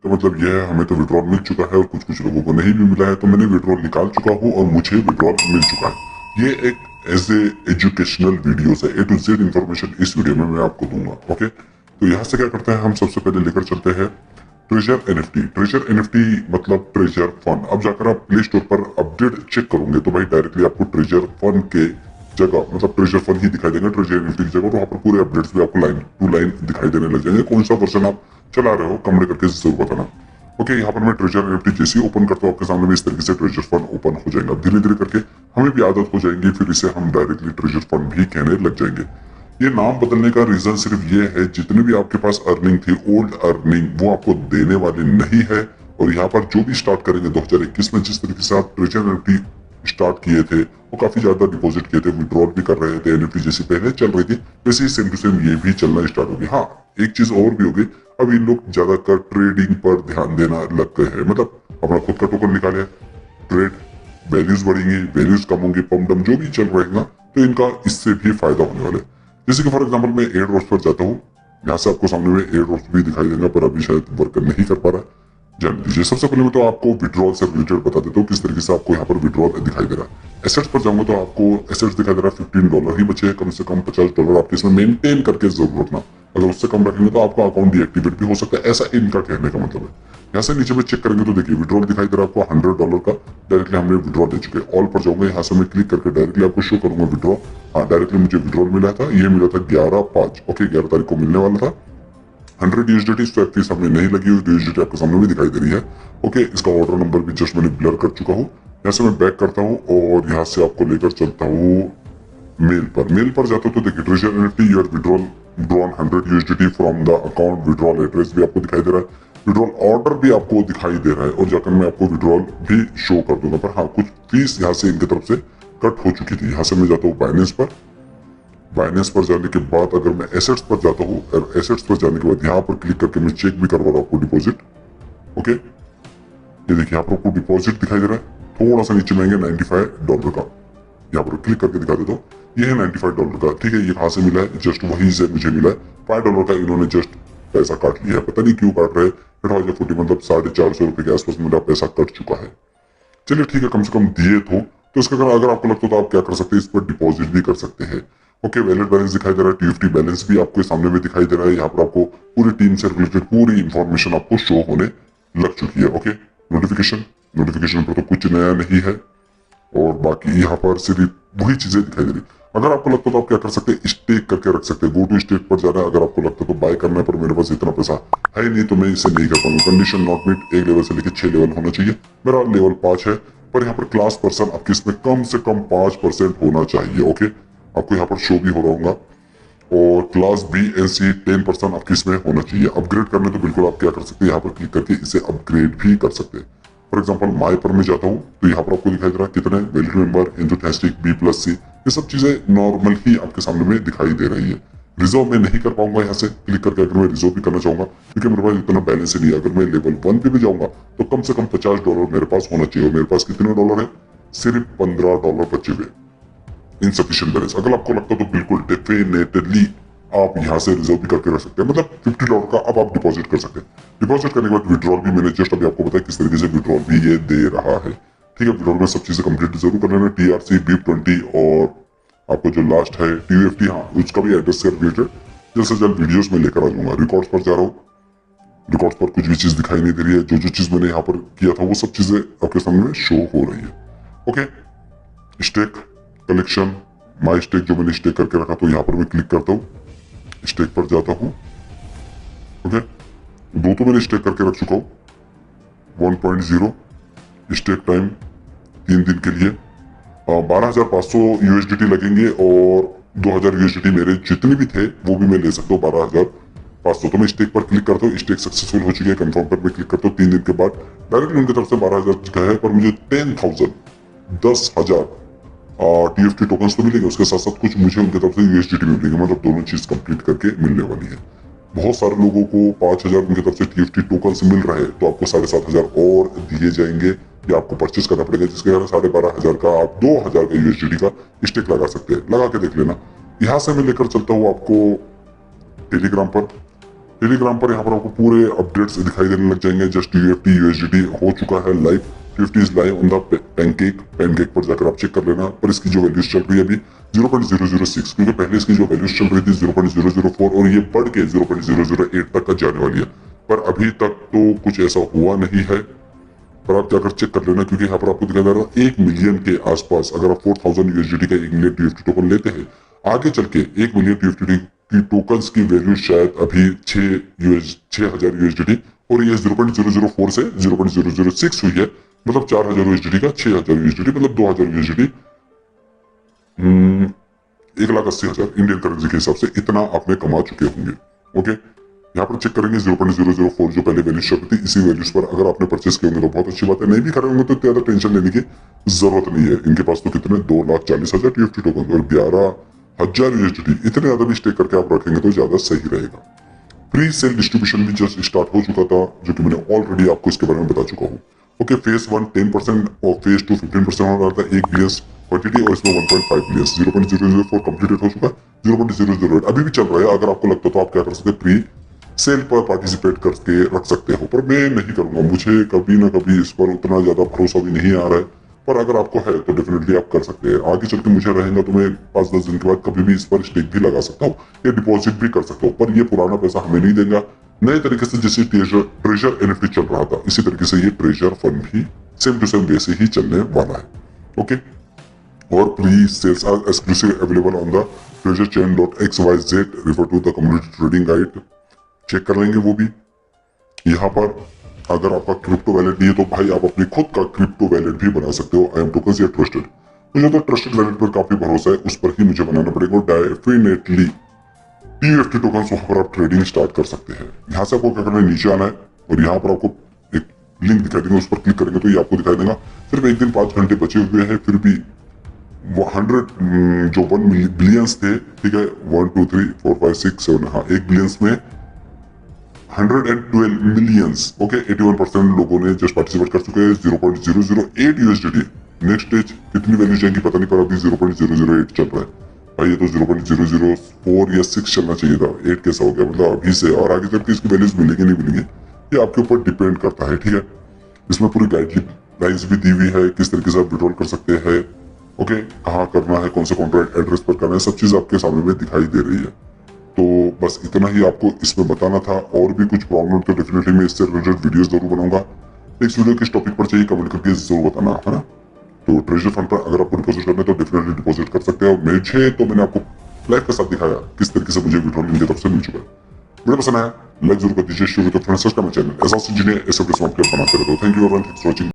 तो मतलब यह है, हमें तो विड्रॉल मिल चुका है और कुछ कुछ लोगों को नहीं भी मिला है, तो मैंने विड्रॉल निकाल चुका हूँ और मुझे विड्रॉल मिल चुका है। ये एक एज ए एजुकेशनल वीडियोस है, A to Z इन्फॉर्मेशन इस वीडियो में मैं आपको दूंगा। ओके, तो यहाँ से क्या करते हैं, हम सबसे पहले लेकर चलते हैं ट्रेजर एनएफटी। ट्रेजर एनएफटी मतलब ट्रेजर फंड। अब जाकर आप प्ले स्टोर पर अपडेट चेक करोगे तो भाई डायरेक्टली आपको ट्रेजर फंड के जगह मतलब ट्रेजर फंड ही दिखाई देंगे, ट्रेजर एनएफटी की जगह। तो वहाँ पर पूरे अपडेट्स भी आपको लाइन टू लाइन दिखाई देने लग जाएंगे। कौन सा वर्जन आप चला रहे हो कमेंट करके जरूर बताना। ओके, यहाँ पर मैं ट्रेजर एनएफटी जैसे ही ओपन करता हूँ आपके सामने में इस तरीके से ट्रेजर फंड ओपन हो जाएगा। धीरे धीरे करके हमें भी आदत हो जाएगी, फिर इसे हम डायरेक्टली ट्रेजर फंड भी कहने लग जाएंगे। ये नाम बदलने का रीजन सिर्फ ये है, जितने भी आपके पास अर्निंग थी, ओल्ड अर्निंग, वो आपको देने वाले नहीं है। और यहाँ पर जो भी स्टार्ट करेंगे 2021 में, जिस तरीके से आप ट्रेजर एनएफटी स्टार्ट किए थे, वो काफी ज्यादा डिपॉजिट किए थे, विड्रॉल भी कर रहे थे, एनएफटी जैसी पहले चल रही थी, वैसे ही सेम टू सेम ये भी चलना स्टार्ट होगी। हाँ, एक चीज और भी होगी, अब इन लोग ज्यादातर ट्रेडिंग पर ध्यान देना लग गए हैं। मतलब अपना खुद का टोकन निकाले, ट्रेड, वैल्यूज बढ़ेंगी, वैल्यूज कम होंगी, पम डम जो भी चल रहेगा, तो इनका इससे भी फायदा होने वाला है। जैसे कि फॉर एग्जाम्पल मैं एयर ड्रॉप्स पर जाता हूँ, यहाँ से आपको सामने में एयर ड्रॉप्स भी दिखाई देगा, पर अभी शायद वर्क नहीं कर पा रहा है। जान लीजिए, सबसे पहले मैं तो आपको विड्रॉल से रिलेटेड बता देता हूँ किस तरीके से आपको यहाँ पर विड्रॉल दिखाई दे रहा है। एसेट्स पर जाऊंगा तो आपको एसेट्स दिखाई दे रहा है $15 ही बचे हैं, कम से कम $50 आपके इसमें मेंटेन करके जरूर रखना। अगर उससे कम रखेंगे तो आपका अकाउंट डीएक्टिवेट भी हो सकता है, ऐसा इनका कहने का मतलब है। यहाँ से नीचे में चेक करेंगे तो देखिए विड्रॉल दिखाई दे रहा है आपको $100 का, डायरेक्टली हमने विड्रॉल दे चुके हैं। ऑल पर जाऊंगा, यहाँ से मैं क्लिक करके डायरेक्टली आपको शो करूंगा विड्रॉल। हाँ, डायरेक्टली मुझे विड्रॉल मिला था, ये मिला था 11/5। ओके, 11 तारीख को मिलने वाला था। 100 यूएसडीटी स्वैप फीस हमें नहीं लगी हुई, यूएसडीटी आपके सामने भी दिखाई दे रही है। ओके, इसका ऑर्डर नंबर भी जस्ट मैंने ब्लर कर चुका हूँ। यहाँ से मैं बैक करता हूँ और यहाँ से आपको लेकर चलता हूँ मेल पर। मेल पर जाता हूँ तो देखिए treasure NFT your withdrawal drawn 100 USDT from the account, withdrawal address भी आपको दिखाई दे रहा है, विड्रॉल ऑर्डर भी आपको दिखाई दे रहा है, और जाकर मैं आपको विड्रॉल भी शो कर दूंगा। पर हाँ, कुछ फीस यहाँ से इनकी तरफ से कट हो चुकी थी। यहाँ से मैं जाता हूँ बाइनेंस पर। बाइनेंस पर जाने के बाद अगर मैं एसेट्स पर जाता हूँ, और एसेट्स पर जाने के बाद यहाँ पर क्लिक करके मैं चेक भी करवा रहा हूँ आपको डिपॉजिट। ओके, ये देखिए यहाँ पर आपको डिपॉजिट दिखाई दे रहा है, थोड़ा सा नीचे में $95 का। यहाँ पर क्लिक करके दिखा देता हूँ, ये है $95 का। ठीक है, ये कहाँ से मिला है, जस्ट वहीं से मुझे मिला है। $5 का इन्होंने जस्ट पैसा काट लिया है, पता नहीं क्यों काट रहे हैं। 4040 मतलब ₹450 के आसपास मेरा पैसा कट चुका है। चलिए ठीक है, कम से कम दिए तो इसका अगर आपको लगता है तो आप क्या कर सकते हैं, इस पर डिपॉजिट भी कर सकते हैं। ओके, वैलेट बैलेंस दिखाई दे रहा है, टीएफटी बैलेंस भी आपके सामने में दिखाई दे रहा है। यहाँ पर आपको पूरी टीम से रिलेटेड पूरी इंफॉर्मेशन आपको शो होने लग चुकी है। ओके, नोटिफिकेशन पर तो कुछ नया नहीं है, और बाकी यहाँ पर सिर्फ वही चीजें दिखाई दे रही। अगर आपको लगता है तो आप क्या कर सकते हैं, स्टेक करके रख सकते हैं। गो टू स्टेक पर जाना है, अगर आपको लगता है तो बाय करना है, पर मेरे पास इतना पैसा है नहीं तो मैं इसे नहीं कर पाऊंगा। कंडीशन नॉट मीट, 1 लेवल से लेकर 6 लेवल होना चाहिए, मेरा लेवल 5 है। पर यहाँ पर क्लास पर्सन आपके इसमें कम से कम 5% होना चाहिए। ओके, आपको यहाँ पर शो भी हो रहा होगा। और क्लास BNC 10% आपके इसमें होना चाहिए। अपग्रेड करने तो बिल्कुल आप क्या कर सकते हैं, यहाँ पर क्लिक करके इसे अपग्रेड भी कर सकते हैं। फॉर एग्जाम्पल माई पर मैं जाता हूँ तो यहाँ पर आपको दिखाई दे रहा है कितने वैलिड मेंबर, एंथुसियास्टिक, B+C, ये सब चीजें नॉर्मल ही आपके सामने में दिखाई दे रही है। रिजर्व मैं नहीं कर पाऊंगा यहाँ से क्लिक करके, अगर मैं रिजर्व भी करना चाहूंगा, क्योंकि मेरे पास इतना बैलेंस ही नहीं है। अगर मैं लेवल 1 पे भी जाऊंगा तो कम से कम $50 मेरे पास होना चाहिए, और मेरे पास कितने डॉलर है, सिर्फ $15 बचे हुए, इनसफिशियंट बैलेंस। अगर आपको लगता है तो बिल्कुल डेफिनेटली आप यहाँ से रिजर्व भी करके रख सकते हैं। मतलब $50 का अब आप डिपॉजिट कर सकते हैं। डिपॉजिट करने के बाद विड्रॉल भी मैंने जस्ट अभी आपको बताया किस तरीके से विड्रॉल भी ये दे रहा है। ठीक है, विड्रॉल में सब चीजें कंप्लीट जरूर कर लेना, TRC, BIP20 और आपको जो लास्ट है TUFT, हाँ उसका भी एड्रेस से रिलेटेड जल्द से जल्द वीडियोस में लेकर आ जाऊंगा। रिकॉर्ड्स पर जा रहा हूँ, रिकॉर्ड्स पर कुछ भी चीज दिखाई नहीं दे रही है। जो चीज मैंने यहाँ पर किया था वो सब चीजें आपके सामने शो हो रही है। ओके, स्टेक कलेक्शन, माई स्टेक जो मैंने स्टेक करके रखा, तो यहाँ पर मैं क्लिक करता हूँ, स्टेक पर जाता हूँ। ओके, 2 तो मैंने स्टेक करके रख चुका हूँ। 1.0 स्टेक टाइम 3 दिन के लिए 12,500 USDT लगेंगे, और 2,000 USDT मेरे जितने भी थे वो भी मैं ले सकता हूँ। 12,500 तो मैं स्टेक पर क्लिक करता हूँ, स्टेक सक्सेसफुल हो चुकी है, कंफर्म पर मैं क्लिक करता हूँ। 3 दिन के बाद डायरेक्टली उनकी तरफ से 12,000 का है, पर मुझे 10,000 TFT टोकन्स तो मिलेंगे, उसके साथ साथ कुछ मुझे उनकी तरफ से USDT भी मिलेंगे। मतलब दोनों चीज कंप्लीट करके मिलने वाली है। बहुत सारे लोगों को 5,000 उनकी तरफ से TFT टोकन्स मिल रहे हैं, तो आपको 7,500 और दिए जाएंगे, या आपको परचेस करना पड़ेगा, जिसके कारण 12,500 का आप 2,000 का USDT का स्टेक लगा सकते हैं। लगा के देख लेना। यहाँ से मैं लेकर चलता हूँ आपको टेलीग्राम पर। टेलीग्राम पर यहाँ पर आपको पूरे अपडेट्स दिखाई देने लग जाएंगे। जस्ट यूएफटी यूएसडीटी हो चुका है live, 50 is live on the pancake पर जाकर आप चेक कर लेना। पर इसकी जो वैल्यूज चल रही है अभी 0.006, क्योंकि पहले इसकी जो वैल्यूज चल रही थी 0.004 और ये बढ़ के 0.008 तक का जाने वाली है। पर अभी तक तो कुछ ऐसा हुआ नहीं है, पर आप जाकर चेक कर लेना, क्योंकि यहाँ पर आपको दिखाई दे रहा है 1 मिलियन के आसपास अगर आप 4000 यूएसडीटी का 1 मिलियन टीएफटी टोकन लेते हैं, आगे चल के 1 मिलियन टीएफटी की टोकन्स की वैल्यू शायद अभी 6000 यूएसडीटी और ये 0.004 से 0.006 हुई है, मतलब 4000 यूएसडीटी का 6000 यूएसडीटी, मतलब 2000 यूएसडीटी, 1,80,000 इंडियन करेंसी के हिसाब से इतना आपने कमा चुके होंगे। ओके, यहाँ पर चेक करेंगे 0.004 जो पहले वैल्यू शो थी, इसी वैल्यूज पर अगर आपने परचेस किए होंगे तो बहुत अच्छी बात है, नहीं भी करे होंगे तो ज्यादा टेंशन लेने की जरूरत नहीं है। इनके पास तो कितने 2,40,000 टीएफटी टोकन और 11,000 यूएसडीटी, इतने ज्यादा भी स्टेक करके आप रखेंगे तो ज्यादा सही रहेगा। प्री सेल डिस्ट्रीब्यूशन भी जस्ट स्टार्ट हो चुका था, जो कि मैंने ऑलरेडी आपको इसके बारे में बता चुका हूँ। ओके, फेज 1 10% और फेज 2 15% हो रहा था, 1 बिलियन क्वांटिटी और इसमें 1.5 बिलियन, 0.004 कंप्लीटेड हो चुका, 0.008 अभी भी चल रहा है। अगर आपको लगता तो आप क्या कर सकते हैं, प्री सेल पर पार्टिसिपेट करके रख सकते हो, पर मैं नहीं करूंगा, मुझे कभी ना कभी इस पर उतना ज्यादा भरोसा भी नहीं आ रहा है। पर अगर आपको है तो डेफिनेटली आप कर सकते हैं। आगे चल के मुझे रहेगा तो मैं 5-10 दिन के बाद कभी भी इस पर स्टेक भी लगा सकता हूँ या डिपॉजिट भी कर सकता हूँ, पर ये पुराना पैसा हमें नहीं देगा। नए तरीके से जैसे ट्रेजर एनएफटी चल रहा था, इसी तरीके से ये ट्रेजर फंड भी सेम टू सेम वैसे ही चलने वाला है। ओके, और pre sales are exclusive available on the treasurechain.xyz, refer to the community trading guide, check कर लेंगे वो भी। यहाँ पर अगर आपका क्रिप्टो वैलेट नहीं है तो भाई आप अपनी खुद का क्रिप्टो वैलेट भी बना सकते हो। IM टोकन्स या ट्रस्टेड, मुझे तो ट्रस्टेड वैलेट पर काफी भरोसा है, उस पर ही मुझे बनाना पड़ेगा। डेफिनेटली टीएफटी टोकन्स वहां पर आप ट्रेडिंग स्टार्ट कर सकते हैं। यहाँ से आपको क्या करना है, नीचे आना है और यहाँ पर आपको एक लिंक दिखाई देंगे, उस पर क्लिक करेंगे तो ये आपको दिखाई देगा सिर्फ एक दिन 5 घंटे बचे हुए हैं, फिर भी 100 जो 1 बिलियंस थे, ठीक है, 1 2 3 4 5 6 7, हाँ 1 बिलियंस में 112 मिलियंस। ओके, 81% लोगों ने जस्ट पार्टिसिपेट कर चुके हैं। 0.008 यूएसडीटी, नेक्स्ट स्टेज कितनी वैल्यू जाएंगी पता नहीं, पर अभी 0.008 चल रहा है भाई, ये तो 0.004 या 6 चलना चाहिए था, 8 कैसा हो गया, मतलब अभी से और आगे चल के इसकी वैल्यूज मिलेगी नहीं मिलेंगी, ये आपके ऊपर डिपेंड करता है। ठीक है, इसमें पूरी गाइडलाइंस भी दी हुई है, किस तरीके से आप विड्रॉल कर सकते हैं। ओके, कहाँ करना है, कौन से कॉन्ट्रैक्ट एड्रेस पर करना है, सब चीज आपके सामने में दिखाई दे रही है। तो बस इतना ही आपको इसमें बताना था, और भी कुछ प्रॉब्लम तो डेफिनेटली मैं इससे रिलेटेड वीडियोस जरूर बनाऊंगा। नेक्स्ट वीडियो किस टॉपिक पर चाहिए कमेंट करके जरूर बताना, है ना। तो ट्रेजर फंड पर अगर आपको डिपॉजिट करना है तो डेफिनेटली डिपॉजिट कर सकते हैं। मुझे तो मैंने आपको लाइव के साथ दिखाया किस तरीके से मुझे विड्रॉल इनकी तरफ से मिल चुका है। वीडियो पसंद आया लाइक जरूर कर दीजिए, शेयर कर फ्रेंड्स का चैनल ऐसा जिन्हें ऐसे वीडियो बनाते रहता हूँ। Thank you everyone, thanks for watching.